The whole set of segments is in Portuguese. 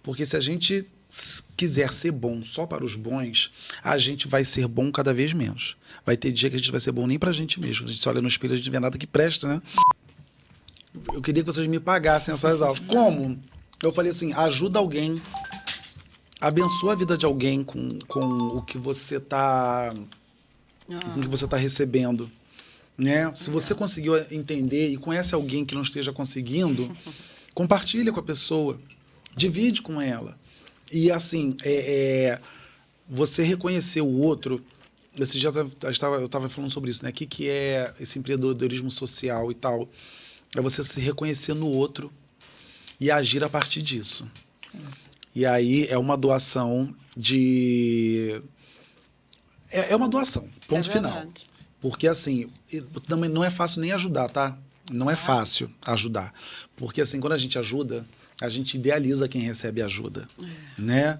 Porque se a gente quiser ser bom só para os bons, a gente vai ser bom cada vez menos. Vai ter dia que a gente vai ser bom nem pra gente mesmo. A gente se olha no espelho e a gente não vê nada que presta, né? Eu queria que vocês me pagassem essas aulas. Como? Eu falei assim, ajuda alguém, abençoa a vida de alguém com o que você tá, com o que você tá recebendo. Né? Se você conseguiu entender e conhece alguém que não esteja conseguindo, compartilha com a pessoa, divide com ela. E assim, você reconhecer o outro. Esse dia eu estava falando sobre isso, né? O que é esse empreendedorismo social e tal? É você se reconhecer no outro e agir a partir disso. Sim. E aí é uma doação de... É uma doação, ponto final. Porque, assim, também não é fácil nem ajudar, tá? Não é fácil ajudar. Porque, assim, quando a gente ajuda, a gente idealiza quem recebe ajuda, né?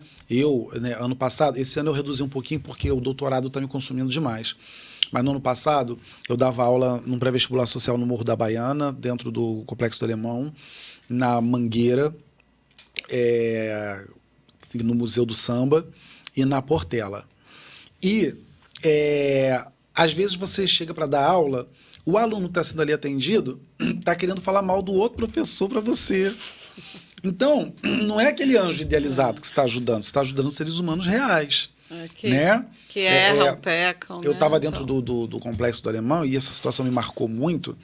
Ano passado, esse ano eu reduzi um pouquinho porque o doutorado está me consumindo demais. Mas no ano passado, eu dava aula num pré-vestibular social no Morro da Baiana, dentro do Complexo do Alemão, na Mangueira, no Museu do Samba e na Portela. E às vezes você chega para dar aula, o aluno que está sendo ali atendido está querendo falar mal do outro professor para você. Então, não é aquele anjo idealizado que você está ajudando, você está ajudando seres humanos reais. Né? Que erram, pecam. Eu estava dentro do Complexo do Alemão e essa situação me marcou muito.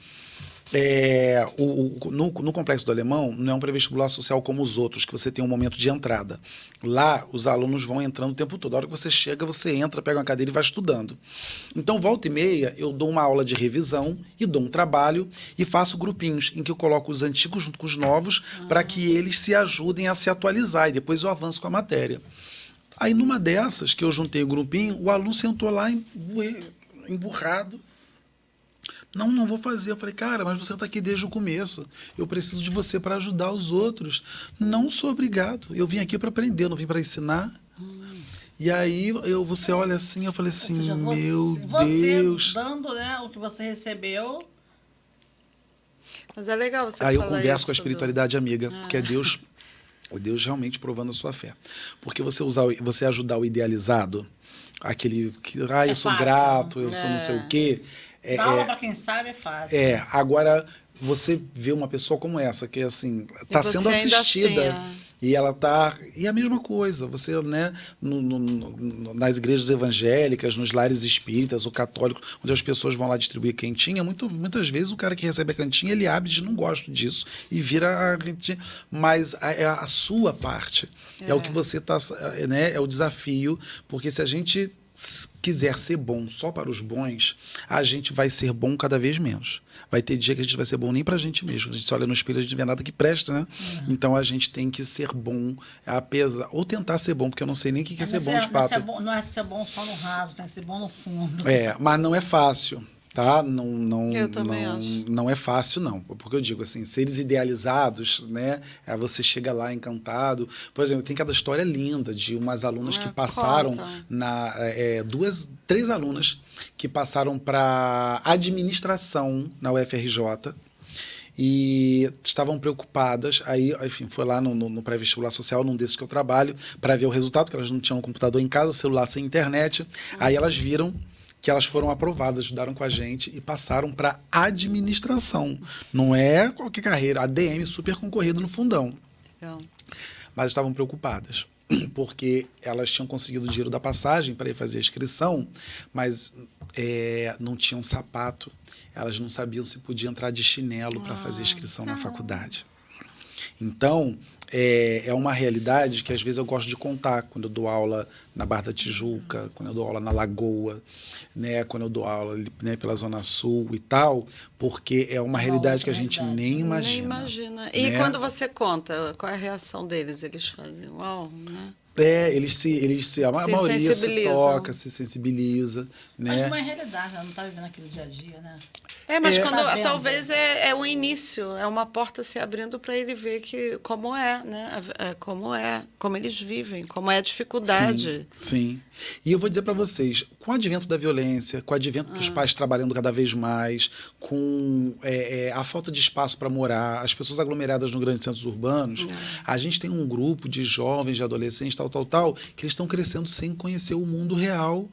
No Complexo do Alemão não é um pré-vestibular social como os outros, que você tem um momento de entrada. Lá, os alunos vão entrando o tempo todo. A hora que você chega, você entra, pega uma cadeira e vai estudando. Então, volta e meia, eu dou uma aula de revisão e dou um trabalho e faço grupinhos em que eu coloco os antigos junto com os novos para que eles se ajudem a se atualizar e depois eu avanço com a matéria. Aí, numa dessas, que eu juntei o grupinho, o aluno sentou lá emburrado. Não vou fazer. Eu falei, cara, mas você está aqui desde o começo. Eu preciso de você para ajudar os outros. Não sou obrigado. Eu vim aqui para aprender, não vim para ensinar. E aí você olha assim, eu falei assim, seja, meu Deus. Você dando, né, o que você recebeu. Mas é legal você Aí eu falar converso isso com a espiritualidade amiga, porque é Deus realmente provando a sua fé. Porque você ajudar o idealizado, aquele que, eu sou fácil. Grato, eu sou não sei o quê. Dar aula para quem sabe é fácil. Agora você vê uma pessoa como essa, que assim, está sendo assistida. Assim, e ela tá. E a mesma coisa, você, né, nas igrejas evangélicas, nos lares espíritas, o católico, onde as pessoas vão lá distribuir quentinha, muitas vezes o cara que recebe a cantinha, ele abre e diz, não gosto disso, e vira a cantinha. Mas é a sua parte. É o que você está. Né, é o desafio, porque se a gente quiser ser bom só para os bons, a gente vai ser bom cada vez menos. Vai ter dia que a gente vai ser bom nem pra gente mesmo. A gente se olha no espelho e a gente não vê nada que presta, né? Então a gente tem que ser bom, ou tentar ser bom, porque eu não sei nem o que é ser bom de fato. Não é ser bom só no raso, tem que ser bom no fundo. Mas não é fácil. Tá? Eu também acho. Não é fácil, não. Porque eu digo assim, seres idealizados, né? Você chega lá encantado. Por exemplo, tem cada história linda de umas alunas que passaram três alunas que passaram para administração na UFRJ e estavam preocupadas. Aí, enfim, foi lá no pré-vestibular social, num desses que eu trabalho, para ver o resultado, porque elas não tinham um computador em casa, celular sem internet. Aí elas viram que elas foram aprovadas, estudaram com a gente e passaram para administração. Não é qualquer carreira, ADM super concorrido no fundão. Legal. Mas estavam preocupadas, porque elas tinham conseguido o dinheiro da passagem para ir fazer a inscrição, mas não tinham sapato, elas não sabiam se podia entrar de chinelo para fazer a inscrição na faculdade. Então, é uma realidade que às vezes eu gosto de contar quando eu dou aula na Barra da Tijuca, quando eu dou aula na Lagoa, né, quando eu dou aula, né, pela Zona Sul e tal, porque é uma realidade que a gente nem imagina. Nem imagina. E né? quando você conta, qual é a reação deles? Eles fazem, uau, né? A maioria se toca, se sensibiliza, né? Mas não é realidade, ela não tá vivendo aquilo dia a dia, né? Mas Tá vendo? talvez é o início, é uma porta se abrindo para ele ver que como é, né? Como eles vivem, como é a dificuldade. Sim. E eu vou dizer para vocês, com o advento da violência, com o advento dos pais trabalhando cada vez mais, com a falta de espaço para morar, as pessoas aglomeradas nos grandes centros urbanos, a gente tem um grupo de jovens, de adolescentes, tal, que eles estão crescendo sem conhecer o mundo real.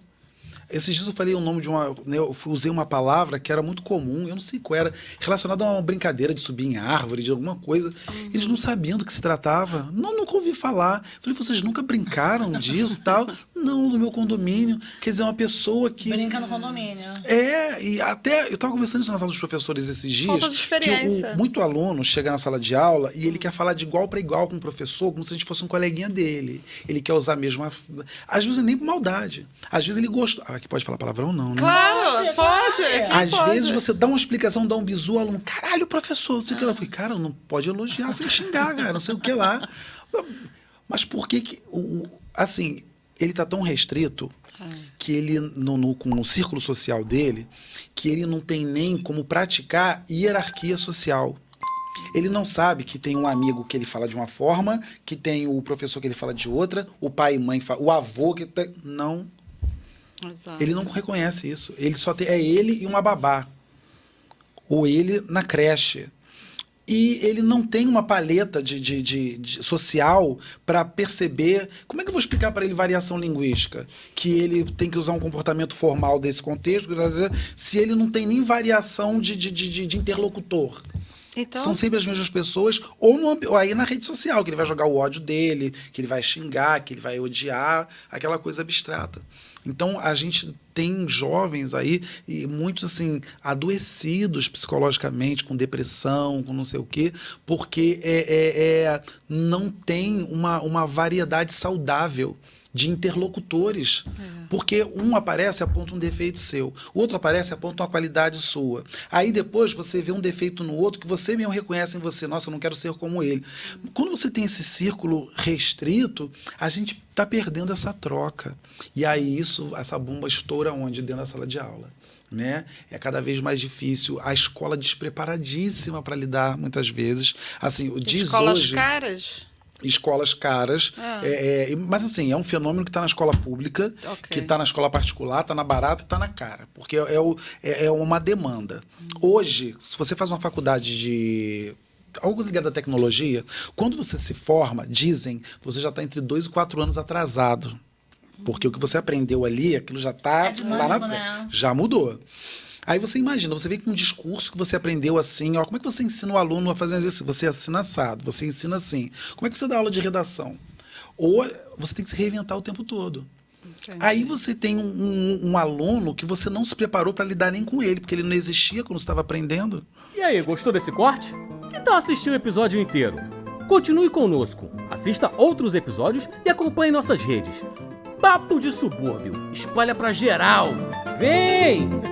Esses dias eu falei o nome de eu usei uma palavra que era muito comum, eu não sei qual era, relacionada a uma brincadeira de subir em árvore, de alguma coisa. Eles não sabiam do que se tratava. Nunca ouvi falar. Falei, vocês nunca brincaram disso e tal? Não, no meu condomínio. Quer dizer, uma pessoa que... Brinca no condomínio. E até, eu estava conversando isso na sala dos professores esses dias. Falta de experiência. Muito aluno chega na sala de aula e ele quer falar de igual para igual com o professor, como se a gente fosse um coleguinha dele. Ele quer usar a mesma... Às vezes nem por maldade. Às vezes ele gosta... Aqui pode falar palavrão, não, né? Claro, pode. Às vezes você dá uma explicação, dá um bizu, o aluno, caralho, professor, não sei o que lá. Eu falei, cara, não pode elogiar sem xingar, cara, não sei o que lá. Mas por que assim, ele tá tão restrito que ele, com o círculo social dele, que ele não tem nem como praticar hierarquia social. Ele não sabe que tem um amigo que ele fala de uma forma, que tem o professor que ele fala de outra, o pai e mãe, o avô que... Não. Exato. Ele não reconhece isso. Ele só tem... É ele e uma babá. Ou ele na creche. E ele não tem uma paleta de social para perceber... Como é que eu vou explicar para ele variação linguística? Que ele tem que usar um comportamento formal desse contexto, se ele não tem nem variação de interlocutor. Então... São sempre as mesmas pessoas, ou aí na rede social, que ele vai jogar o ódio dele, que ele vai xingar, que ele vai odiar, aquela coisa abstrata. Então, a gente tem jovens aí, e muitos assim, adoecidos psicologicamente, com depressão, com não sei o quê, porque não tem uma variedade saudável de interlocutores. Porque um aparece e aponta um defeito seu, o outro aparece e aponta uma qualidade sua. Aí depois você vê um defeito no outro que você mesmo reconhece em você. Nossa, eu não quero ser como ele. Quando você tem esse círculo restrito, a gente está perdendo essa troca. E aí essa bomba estoura onde? Dentro da sala de aula. Né? É cada vez mais difícil. A escola despreparadíssima para lidar, muitas vezes. Assim, escolas caras? Escolas caras, mas assim, é um fenômeno que está na escola pública, que está na escola particular, está na barata e está na cara, porque é uma demanda. Hoje, se você faz uma faculdade de algo ligado à tecnologia, quando você se forma, dizem, você já está entre 2 e 4 anos atrasado, porque o que você aprendeu ali, aquilo já está lá na frente, né? Já mudou. Aí você imagina, você vem com um discurso que você aprendeu assim, como é que você ensina o aluno a fazer um exercício? Você ensina assado, você ensina assim. Como é que você dá aula de redação? Ou você tem que se reinventar o tempo todo. Entendi. Aí você tem um aluno que você não se preparou para lidar nem com ele, porque ele não existia quando você estava aprendendo. E aí, gostou desse corte? Que tal assistir o episódio inteiro? Continue conosco, assista outros episódios e acompanhe nossas redes. Papo de Subúrbio, espalha pra geral. Vem!